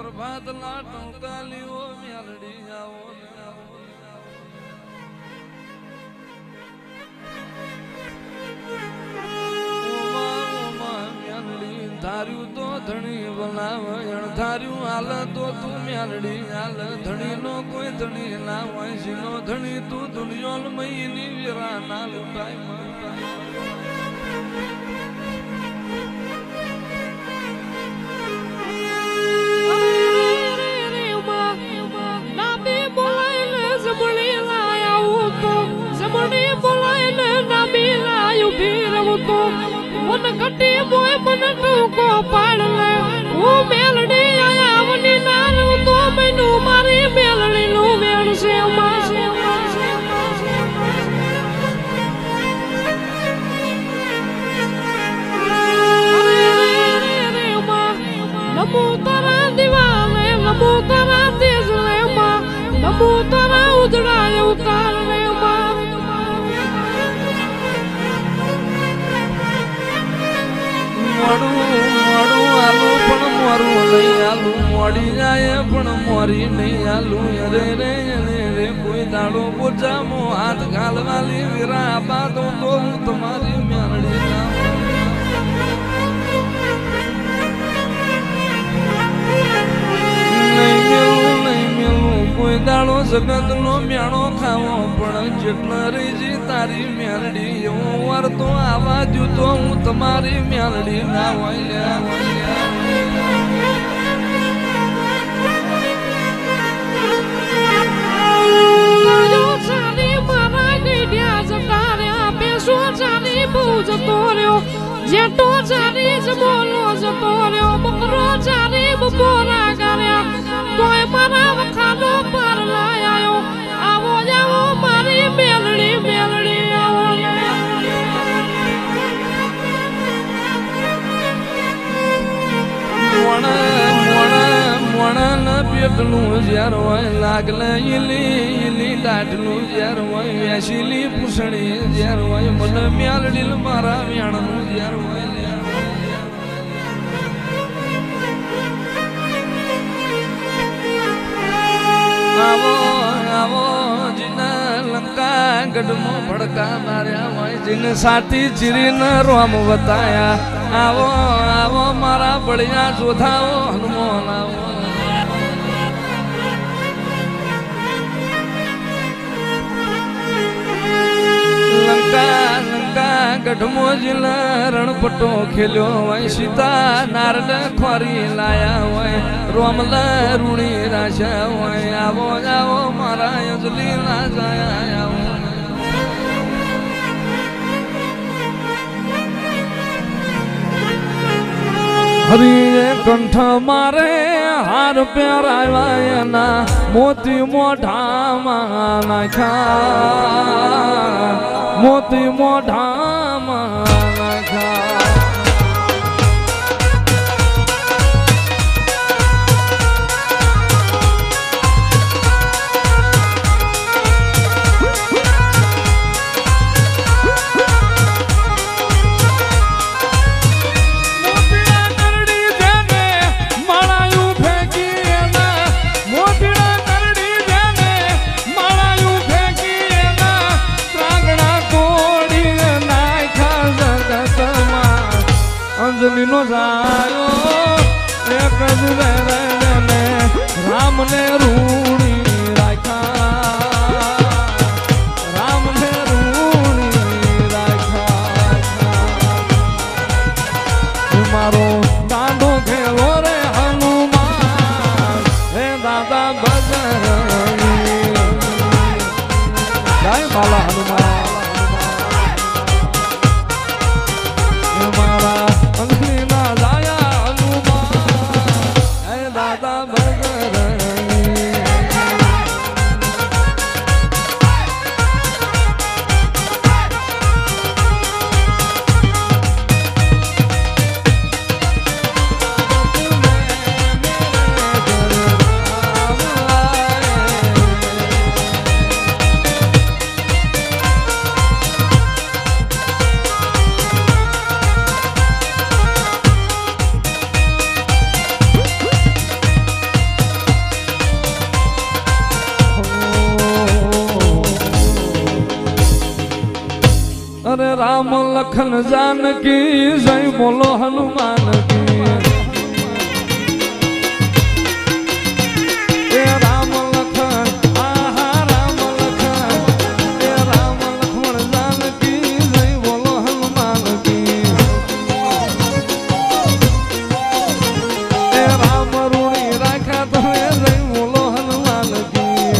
પ્રભાત લાટો કાલીઓ મેલડી આવો ધાર્યું તો ધણી બોલાવે ધાર્યું હાલ તો તું મેલડી હાલ ધણી નો કોઈ ધણી ના હોય સીનો ધણી તું દુનિયોલ મહીની વીરા ના લૂંટાય मन कटी मोय मन टूको पाड़ ले वो मेलडी आया वनी नार तो मैनू मारी मेलडी नु मेल से मा नमो तारा दीवाने नमो तारा तेज ले मा नमो तारा उजड़ाए उतार ले मा મોડું મોડું આલું પણ મોરું નહીં આલું મોડી જાય પણ મોરી નહીં આલું અરે રે રે કોઈ દાડો બોજામો હાથ ઘાલવાલી વીરા બાદો તો હું તમારી મેળડી નહીં મેલું કોઈ દાડો જગત નો મેણો ખાવો પણ જેટલા રીજી તારી મેળડી એવું વાર તો આવા દઉં તો હું તમારી મેળડી ના હોય જેટો ચારી જ બોલો જતો રહ્યો બકરો ચારી બપોરા કર્યા તોય મારા વખાનો પર લાયો આવો જાવો મારી મેલડી મેલડી આવો મોણા પેટનું જ્યાર હોય લાગલે ઈલી લાટનું જ્યાર હોય વેસીલી પૂછણી જ્યાર હોય મને મેલડી મારા વ્યાણનું જ્યાર હોય આવો આવો જીના લંકા ગઢમાં ભડકા માર્યા હોય જીને સાથી ચીરીને રોમ બતાયા આવો આવો મારા બળિયા જોધાઓ હનુમાન આવો લંકા ગઢમાં જીલા રણપટો ખેલ્યો હોય સીતા નારદ ખોરી લાયા હોય રોમલા રૂણી રાશા હોય આવો આવો મારા અંજલી ના જાય હરિએ કંઠ મારે હાર પહેરાવ્યા એના મોતી મોઢામાં નાખ્યા મોતી મોઢામાં નાખ્યા અંજલિનો જાયો એક જ ને રામને રૂણી રાખ્યા રામને રૂણી રાખ્યા મારો દાંડો ખેલો રે હનુમાન હે દાદા બજરંગી જય બાલા હનુમાન લખન જાનકી જય બોલો હનુમાન કી એ રામ લખન આહા રામ લખન એ રામ લખન જાનકી જય બોલો હનુમાન કી એ રામ રૂણી રાખ્યા તમે જય બોલો હનુમાન કી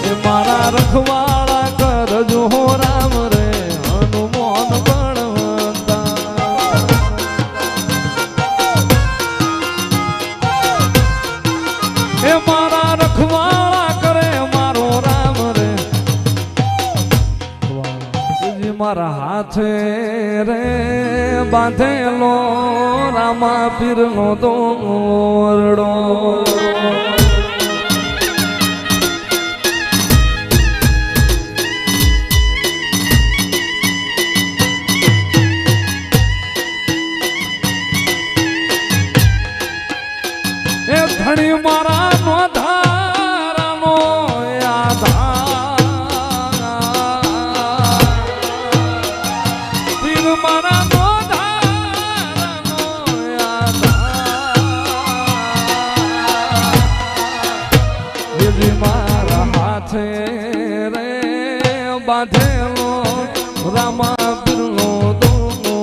એ મારા રખવાળા કરજો રામ રે હનુમાન બળવંતા એ મારા રખવાળા કરે મારો રામ રે મારા હાથે રે બાંધેલો રામા પીરનો દોરડો ધણી મારા નો ધારાનો આધાર પીર મારા નો ધારાનો આધાર દેવી મારા હાથે રે બાંધેલો રામા પીરનો દોરડો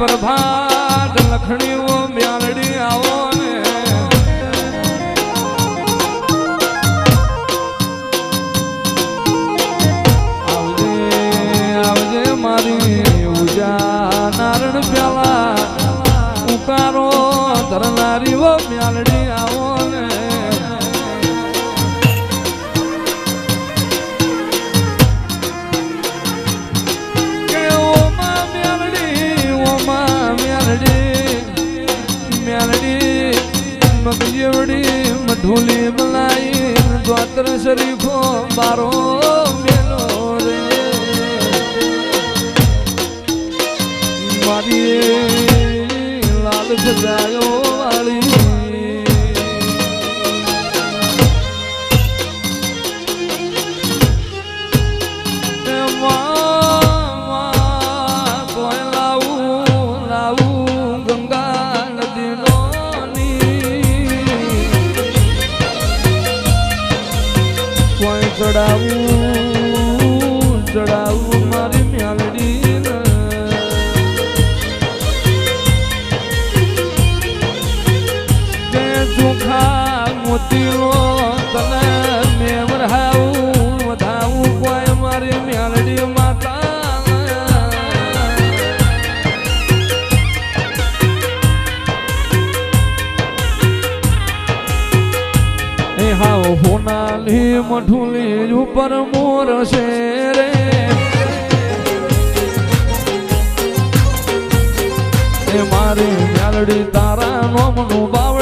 પ્રભાત લખણીઓ મ્યાલડી આવો ને આવજે આવજે મારી ઉજા નારણ પ્યાલા ઉકારો ધરનારીઓ મ્યાલડી આવો ને મગજવડી મઢુલી મલાઈ દ્વાત્ર શરીફો બારો મેલો રે મારી લાલ સજાયો વાળી ચડાવું ચડાવું મારી મ્યાલડી કે ચોખા મોતીલો તને મેં વરહાવું વધાવું કોઈ મારી મ્યાલડી માતા હાવ હોનાલી મઠુલી ઉપર મોર છે રે એ મારી મ્યાલડી તારા નોમનું બાવળ